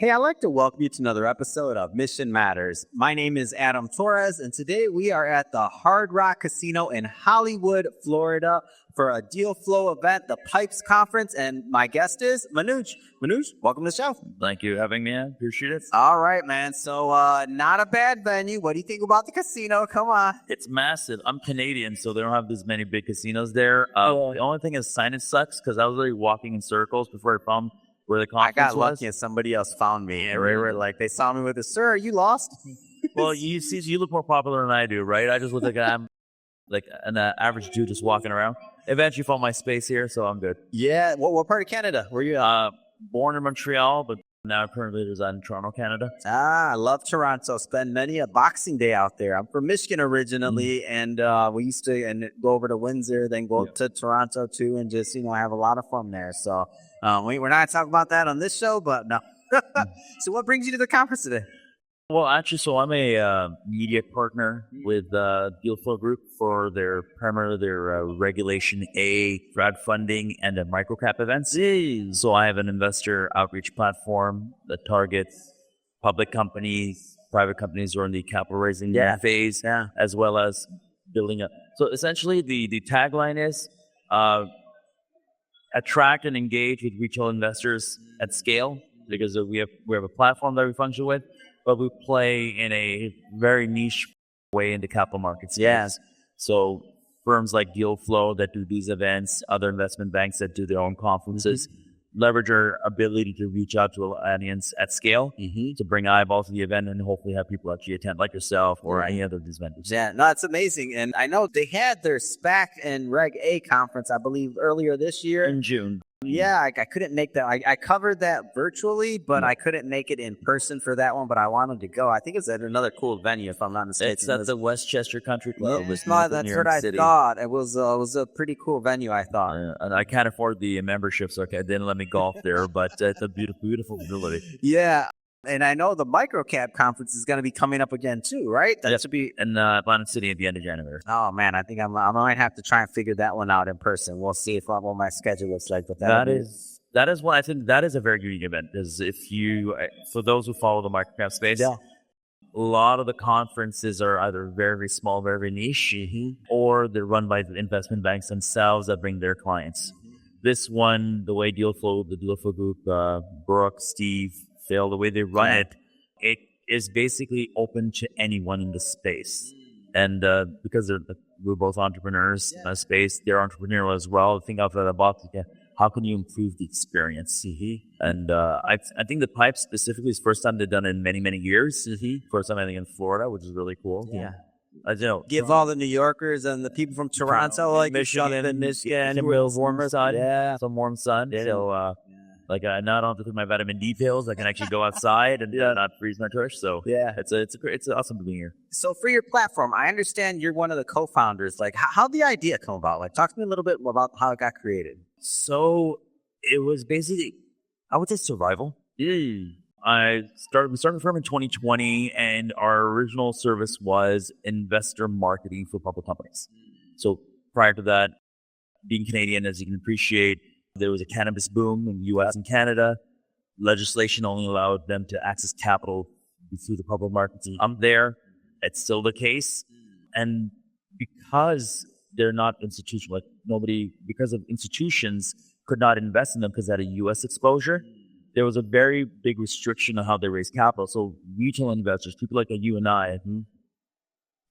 Hey, I'd like to welcome you to another episode of Mission Matters. My name is Adam Torres, and today we are at the Hard Rock Casino in Hollywood, Florida for a deal flow event, the Pipes Conference, and my guest is Manuj. Manuj, welcome to the show. Thank you for having me. Appreciate it. All right, man. So not a bad venue. What do you think about the casino? Come on. It's massive. I'm Canadian, so they don't have this many big casinos there. The only thing is signage sucks because I was already walking in circles before I found where the conference I got was. lucky and somebody else found me. And they saw me with a, sir, are you lost? Well, you look more popular than I do, right? I just look like I'm like an average dude just walking around. Eventually found my space here, so I'm good. Yeah. What part of Canada were you in? Born in Montreal, but now currently reside in Toronto, Canada. I love Toronto. Spend many a Boxing Day out there. I'm from Michigan originally, and we used to go over to Windsor, then go to Toronto too, and just have a lot of fun there. So we're not talking about that on this show, but no. So what brings you to the conference today? Well, actually, so I'm a media partner with Deal Flow Group for primarily their Regulation A crowdfunding and their microcap events. So I have an investor outreach platform that targets public companies, private companies who are in the capital raising phase, as well as building up. So essentially, the tagline is attract and engage with retail investors at scale, because we have a platform that we function with. But we play in a very niche way in the capital markets. Yes. So firms like Deal Flow that do these events, other investment banks that do their own conferences, leverage our ability to reach out to an audience at scale to bring eyeballs to the event and hopefully have people actually attend, like yourself or any other of these vendors. Yeah, no, it's amazing. And I know they had their SPAC and Reg A conference, I believe, earlier this year. In June. Yeah, I couldn't make that. I covered that virtually, but I couldn't make it in person for that one, but I wanted to go. I think it's at another cool venue, if I'm not mistaken. It's at the Westchester Country Club. Yeah, that's what I thought. It was a pretty cool venue, I thought. And I can't afford the membership, so they didn't let me golf there, but it's a beautiful facility. Yeah. And I know the microcap conference is going to be coming up again too, right? That should be in Atlantic City at the end of January. Oh man, I think I might have to try and figure that one out in person. We'll see what my schedule looks like. But that is what I think. That is a very unique event. Is for those who follow the microcap space, a lot of the conferences are either very, very small, very, very niche, or they're run by the investment banks themselves that bring their clients. This one, the way the Deal Flow Group, Brooke, Steve, Phil, the way they run it is basically open to anyone in the space. And because we're both entrepreneurs in the space, they're entrepreneurial as well. Think outside the box. How can you improve the experience? And I think the Pipe specifically is the first time they've done it in many, many years. First time I think in Florida, which is really cool. Yeah. I know. Give all the New Yorkers and the people from Toronto, like Michigan, a real warmer sun. Yeah. Some warm sun. Yeah. So I don't have to take my vitamin D pills. I can actually go outside and not freeze my tush. So it's awesome to be here. So for your platform, I understand you're one of the co-founders. Like, how'd the idea come about? Like, talk to me a little bit more about how it got created. So it was basically, I would say, survival. We started the firm in 2020, and our original service was investor marketing for public companies. So prior to that, being Canadian, as you can appreciate, there was a cannabis boom in the U.S. and Canada. Legislation only allowed them to access capital through the public markets. I'm there. It's still the case. And because they're not institutional, because of institutions could not invest in them because they had a U.S. exposure, there was a very big restriction on how they raise capital. So retail investors, people like you and I,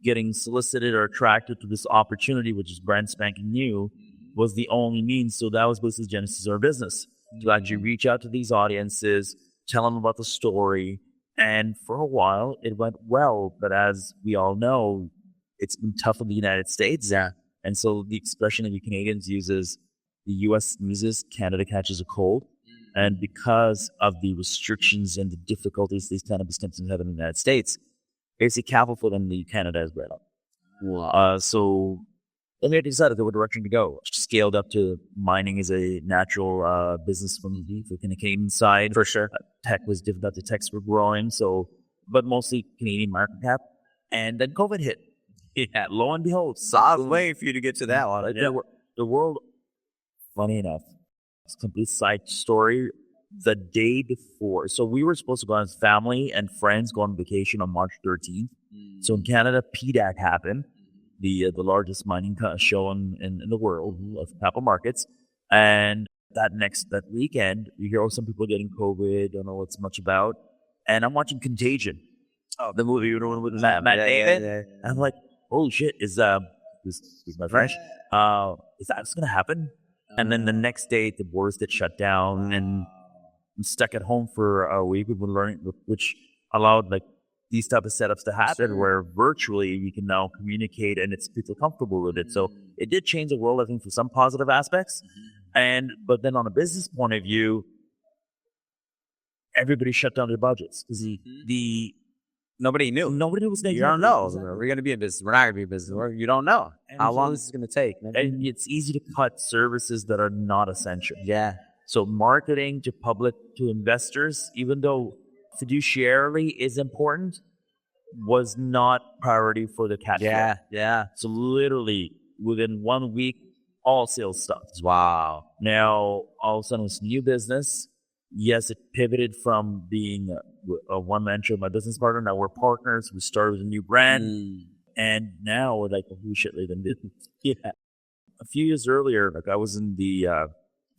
getting solicited or attracted to this opportunity, which is brand spanking new, was the only means. So that was basically the genesis of our business, to actually reach out to these audiences, tell them about the story. And for a while, it went well. But as we all know, it's been tough in the United States. Yeah. And so the expression that you Canadians use is the U.S. sneezes, Canada catches a cold. And because of the restrictions and the difficulties these cannabis companies have in the United States, basically capital for them in Canada is right up. Wow. So then they decided what direction to go. Scaled up to mining as a natural business from the Canadian side. For sure. Tech was different. The techs were growing, but mostly Canadian market cap. And then COVID hit. Yeah, lo and behold. So I was waiting for you to get to that one. The world, funny enough, it's a complete side story. the day before. So we were supposed to go as family and friends go on vacation on March 13th. So in Canada, PDAC happened, the largest mining show in the world of capital markets. And that weekend, you hear, some people getting COVID, don't know what it's much about. And I'm watching Contagion, the movie with Matt Damon. Yeah. And I'm like, holy shit, is my French? Is that going to happen? And then the next day, the borders get shut down, and I'm stuck at home for a week. We've been learning, which allowed like these type of setups to happen, where virtually we can now communicate, and people comfortable with it. So it did change the world, I think, for some positive aspects. But then on a business point of view, everybody shut down their budgets because nobody knew. Nobody knew what's going to happen. You don't know. Exactly. We're going to be in business. We're not going to be in business. You don't know how long this is going to take. And it's easy to cut services that are not essential. Yeah. So marketing to public, to investors, even though fiduciarily is important, was not priority for the cash flow. Yeah. So literally within 1 week, all sales stopped. Wow. Now, all of a sudden, it's new business. Yes, it pivoted from being a one-man show, my business partner. Now we're partners. We started with a new brand. And now we're like, who shit laid in business? Yeah. A few years earlier, like I was in the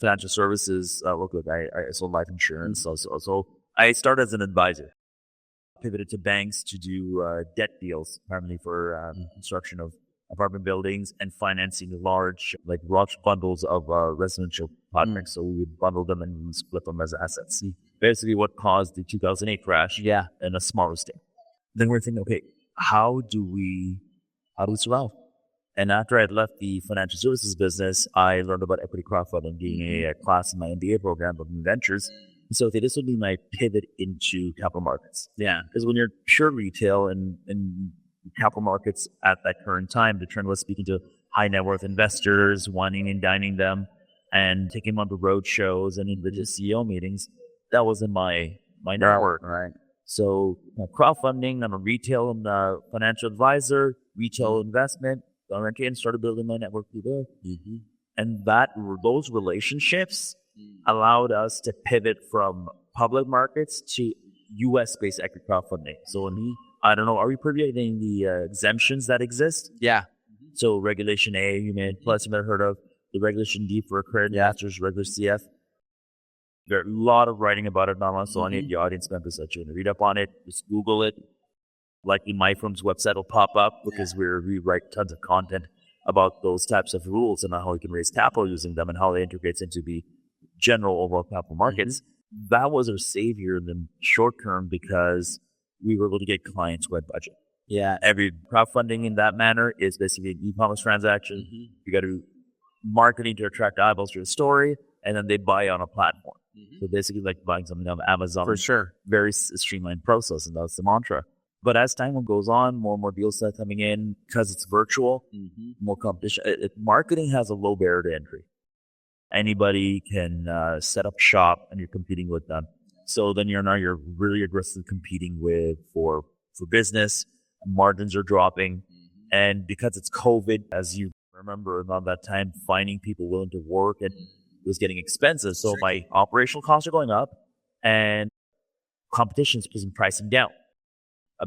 financial services. Look, I sold life insurance. So I started as an advisor. Pivoted to banks to do debt deals, primarily for construction of apartment buildings and financing large bundles of residential projects. So we would bundle them and split them as assets. Basically what caused the 2008 crash in a smaller state. Then we're thinking, okay, how do we survive? And after I'd left the financial services business, I learned about equity crowdfunding, being a class in my MBA program of new ventures. So this would be my pivot into capital markets. Yeah. Because when you're pure retail and capital markets at that current time, the trend was speaking to high net worth investors, wining and dining them, and taking them on to road shows and individual CEO meetings. That wasn't my network. Right. So crowdfunding, I'm a retail financial advisor, retail investment. I went and started building my network through there. And those relationships allowed us to pivot from public markets to U.S.-based equity crowdfunding. So I don't know, are we privy to the exemptions that exist? Yeah. So Regulation A, you may have heard of. The Regulation D for accredited investors, regular CF. There's a lot of writing about it online, so any of the audience members that you want to read up on it, just Google it. Likely my firm's website will pop up because we write tons of content about those types of rules and how you can raise capital using them and how they integrate into the general overall capital markets. That was our savior in the short term because we were able to get clients who had budget. Yeah. Every crowdfunding in that manner is basically an e-commerce transaction. You got to marketing to attract eyeballs to your story, and then they buy on a platform. So basically like buying something on Amazon. For sure. Very streamlined process, and that's the mantra. But as time goes on, more and more deals start coming in because it's virtual, more competition. Marketing has a low barrier to entry. Anybody can set up shop, and you're competing with them. So then you're really aggressively competing for business. Margins are dropping, and because it's COVID, as you remember, around that time, finding people willing to work and it was getting expensive. So my operational costs are going up, and competition is pricing down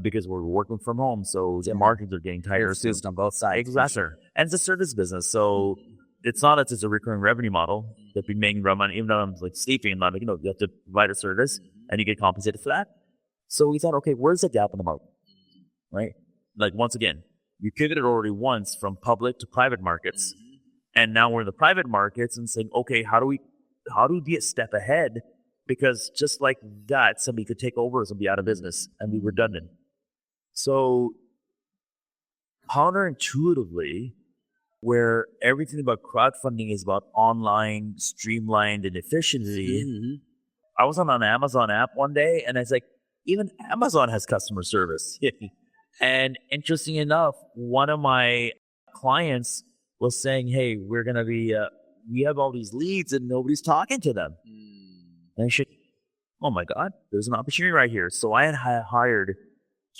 because we're working from home. So the margins are getting tighter. It's on both sides. Exactly, and it's a service business, so it's not as it's a recurring revenue model that we make money. Even though I'm like sleeping, and you have to provide a service and you get compensated for that. So we thought, okay, where's the gap in the market, right? Like once again, we pivoted already once from public to private markets, and now we're in the private markets and saying, okay, how do we be a step ahead? Because just like that, somebody could take over and be out of business and be redundant. So counterintuitively, where everything about crowdfunding is about online, streamlined, and efficiency, I was on an Amazon app one day, and it's like, even Amazon has customer service. And interesting enough, one of my clients was saying, hey, we're going to be, we have all these leads and nobody's talking to them. And I said, oh my God, there's an opportunity right here. So I had hired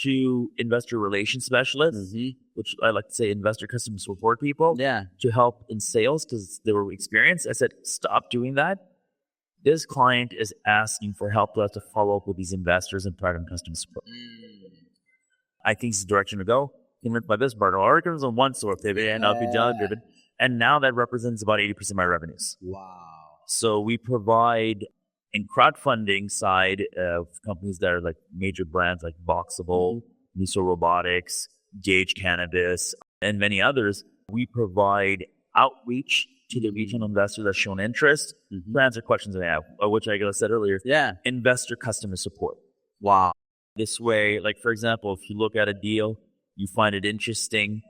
2 investor relations specialists, which I like to say investor customer support people, to help in sales because they were experienced. I said, stop doing that. This client is asking for help to us to follow up with these investors and provide them customer support. I think it's the direction to go. Convince my business partner, or it comes on one sort of pivot, and I'll be done pivot. And now that represents about 80% of my revenues. Wow. So we provide in crowdfunding side of companies that are like major brands like Boxable, Miso Robotics, Gage Cannabis, and many others. We provide outreach to the regional investor that's shown interest to answer questions they have, which I said earlier. Yeah. Investor customer support. Wow. This way, like for example, if you look at a deal, you find it interesting,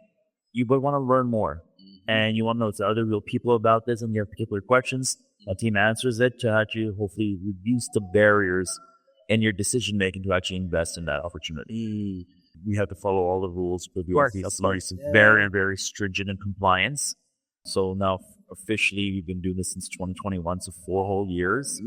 you would want to learn more. And you want to know it's other real people about this and you have particular questions. My team answers it to actually hopefully reduce the barriers in your decision making to actually invest in that opportunity. We have to follow all the rules for the very, very stringent in compliance. So now officially we've been doing this since 2021, so 4 whole years.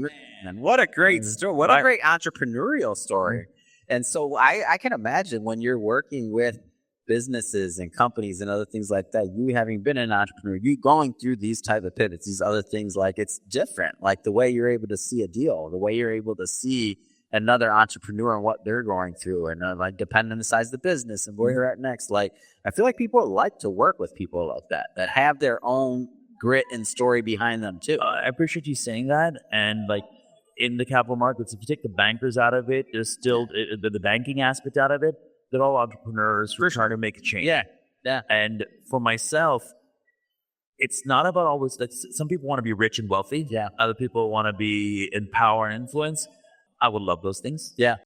Man, what a great story. What a great entrepreneurial story. And so I can imagine when you're working with businesses and companies and other things like that, you having been an entrepreneur, you going through these type of pivots, these other things, like it's different. Like the way you're able to see a deal, the way you're able to see another entrepreneur and what they're going through, and like depending on the size of the business and where you're at next. Like I feel like people like to work with people like that have their own grit and story behind them too. I appreciate you saying that. And like in the capital markets, if you take the bankers out of it, there's still the banking aspect out of it. They're all entrepreneurs who are trying to make a change. Yeah. And for myself, it's not about always that. Some people want to be rich and wealthy. Yeah. Other people want to be in power and influence. I would love those things. Yeah.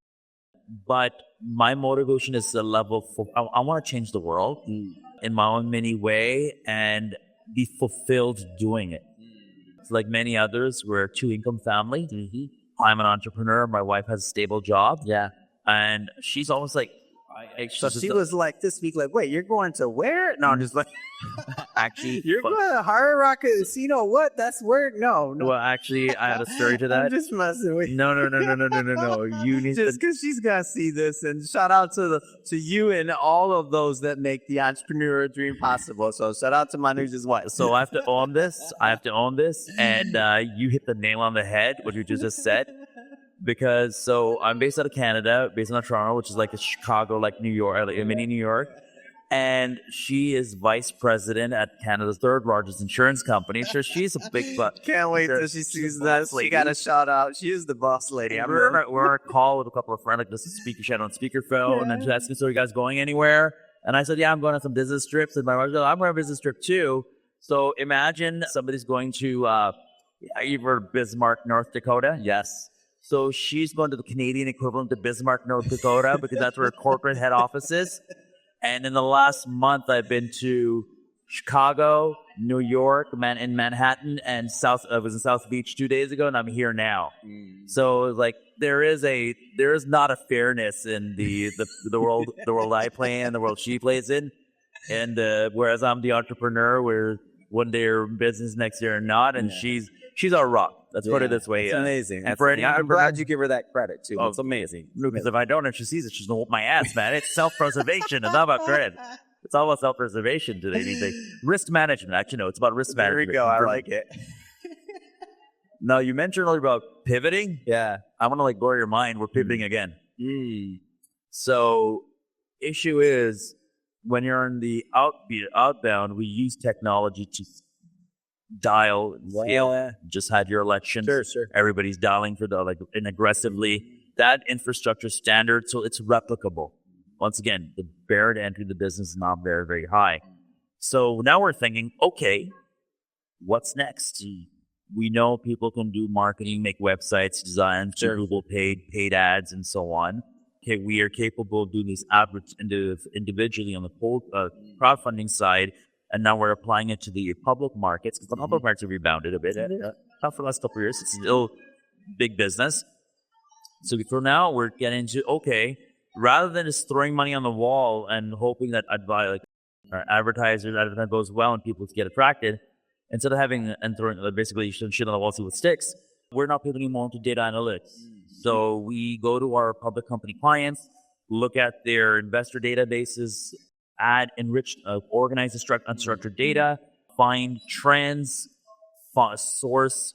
But my motivation is the level for I want to change the world in my own mini way and be fulfilled doing it. It's like many others, we're a 2-income family. I'm an entrepreneur. My wife has a stable job. Yeah. And she's always like, so she was like this week, like, wait, you're going to where? No, I'm just like, actually, you're going to Hard Rock Casino? What? That's where? No. Well, actually, I had a story to that. I'm just messing with you. No. You need just because she's gonna see this, and shout out to you and all of those that make the entrepreneur dream possible. So shout out to Manuj's wife. So I have to own this. And you hit the nail on the head, what you just said. Because so I'm based out of Canada, based out of Toronto, which is like a Chicago, like New York, like a mini New York. And she is vice president at Canada's 3rd largest insurance company. So she's a big butt. Can't wait till she sees that. She got a shout out. She is the boss lady. We're on a call with a couple of friends, like this speaker, she had on speakerphone, and then she asked me, so are you guys going anywhere? And I said, yeah, I'm going on some business trips. And my wife said, I'm going on a business trip too. So imagine somebody's going to you've heard of Bismarck, North Dakota? Yes. So she's going to the Canadian equivalent to Bismarck, North Dakota, because that's where her corporate head office is. And in the last month, I've been to Chicago, New York, in Manhattan, and I was in South Beach 2 days ago, and I'm here now. So like there is not a fairness in the world I play in, the world she plays in, and whereas I'm the entrepreneur, where one day you're in business, next year not, and she's our rock. Let's put it this way. It's amazing. I'm glad you give her that credit, too. It's amazing. Because if I don't and she sees it, she's going to whoop my ass, man. It's self-preservation. It's not about credit. It's all about self-preservation today. Risk management. Actually, no, it's about risk management. There we go. I like it. Now, you mentioned earlier about pivoting. Yeah. I want to blow your mind. We're pivoting again. So, issue is, when you're in the outbound, we use technology to dial scale. Just had your election. Sure. Everybody's dialing for and aggressively. That infrastructure standard, so it's replicable. Once again, the barrier to entry the business is not very, very high. So now we're thinking, okay, what's next? We know people can do marketing, make websites, design, Google paid ads, and so on. Okay, we are capable of doing these individually on the crowdfunding side. And now we're applying it to the public markets, because the public markets have rebounded a bit. Not for the last couple of years. It's still big business. So for now, we're getting into, okay, rather than just throwing money on the wall and hoping that our advertising goes well and people get attracted, instead of having and throwing basically shit on the wall, see what sticks, we're now pivoting more into data analytics. So we go to our public company clients, look at their investor databases, add enriched, organized unstructured data, find trends, source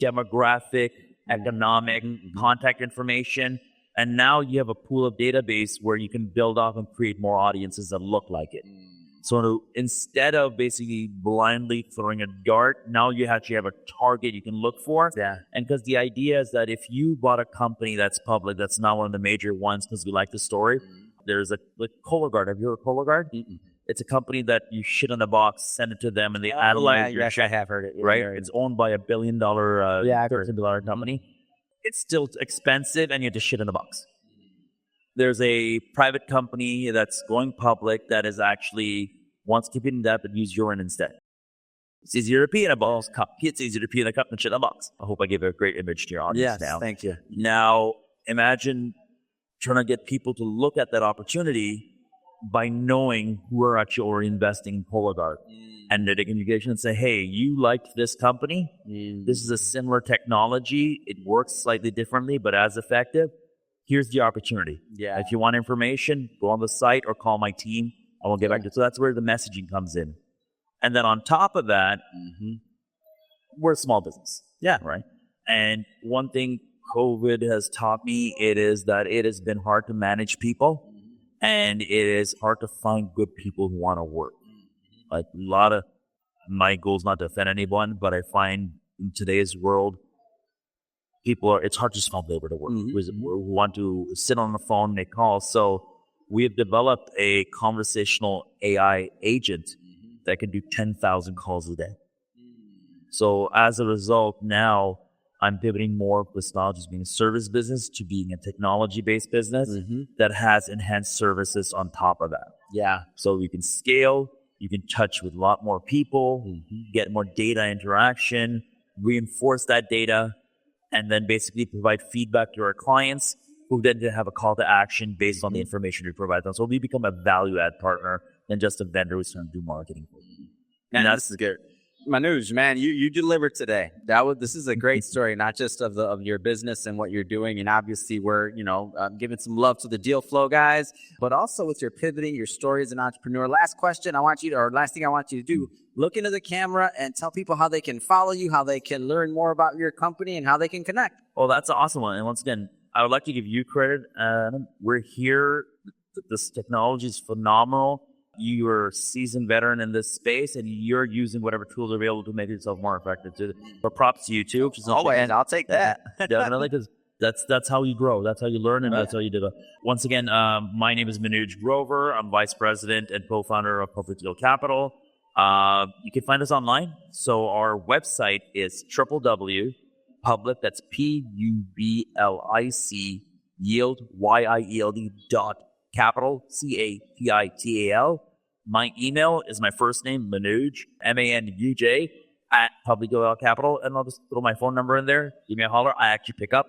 demographic, economic, contact information. And now you have a pool of database where you can build off and create more audiences that look like it. So instead of basically blindly throwing a dart, now you actually have a target you can look for. Yeah. And because the idea is that if you bought a company that's public, that's not one of the major ones because we like the story, there's like Cologuard. Have you heard of Cologuard? It's a company that you shit in a box, send it to them, and they analyze your I have heard it. right? It's owned by $1 billion, $13 billion company. It's still expensive, and you have to shit in a box. There's a private company that's going public that is actually wants to compete in that, but use urine instead. It's easier to pee in a cup. It's easier to pee in a cup than shit in a box. I hope I gave a great image to your audience now. Thank you. Now, imagine trying to get people to look at that opportunity by knowing who are actually already investing in Cologuard. And they can communication and say, hey, you liked this company. This is a similar technology. It works slightly differently, but as effective. Here's the opportunity. Yeah. If you want information, go on the site or call my team. I will get back to it. So that's where the messaging comes in. And then on top of that, we're a small business. Yeah. Right. And one thing COVID has taught me, it is that it has been hard to manage people. And it is hard to find good people who want to work. Like a lot of my goals, not to offend anyone, but I find in today's world, it's hard to just find labor to work who want to sit on the phone, make calls. So we have developed a conversational AI agent that can do 10,000 calls a day. So as a result, now I'm pivoting more with style just being a service business to being a technology-based business that has enhanced services on top of that. Yeah. So we can scale, you can touch with a lot more people, get more data interaction, reinforce that data, and then basically provide feedback to our clients who then have a call to action based on the information we provide them. So we become a value-add partner than just a vendor who's trying to do marketing for you. And this is good. Manuj, man, you delivered today. This is a great story, not just of your business and what you're doing, and obviously we're giving some love to the deal flow guys, but also with your pivoting, your story as an entrepreneur. Last thing I want you to do, look into the camera and tell people how they can follow you, how they can learn more about your company, and how they can connect. Oh, that's an awesome one. And once again, I would like to give you credit. We're here. This technology is phenomenal. You're a seasoned veteran in this space, and you're using whatever tools are available to make yourself more effective. But props to you too. And I'll take that. Definitely, because that's how you grow. That's how you learn, and that's how you develop. Once again, my name is Manuj Grover. I'm vice president and co-founder of Pubic Capital. You can find us online. So our website is www.public, that's Public, yield, yield.capital, capital. My email is my first name, Manuj, Manuj, @Pubic Capital. And I'll just throw my phone number in there. Give me a holler. I actually pick up.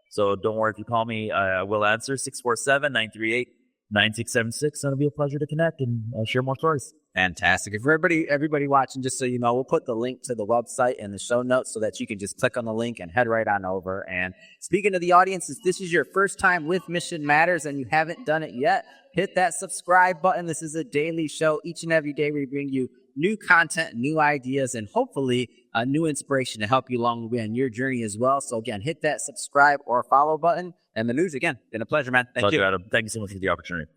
So don't worry if you call me. I will answer 647-938-9676. It'll be a pleasure to connect and share more stories. Fantastic. If everybody watching, just so you know, we'll put the link to the website in the show notes so that you can just click on the link and head right on over. And speaking to the audience, if this is your first time with Mission Matters and you haven't done it yet, hit that subscribe button. This is a daily show. Each and every day we bring you new content, new ideas, and hopefully a new inspiration to help you along the way on your journey as well. So again, hit that subscribe or follow button. And Manuj, again, been a pleasure, man. Thank you. Adam. Thank you so much for the opportunity.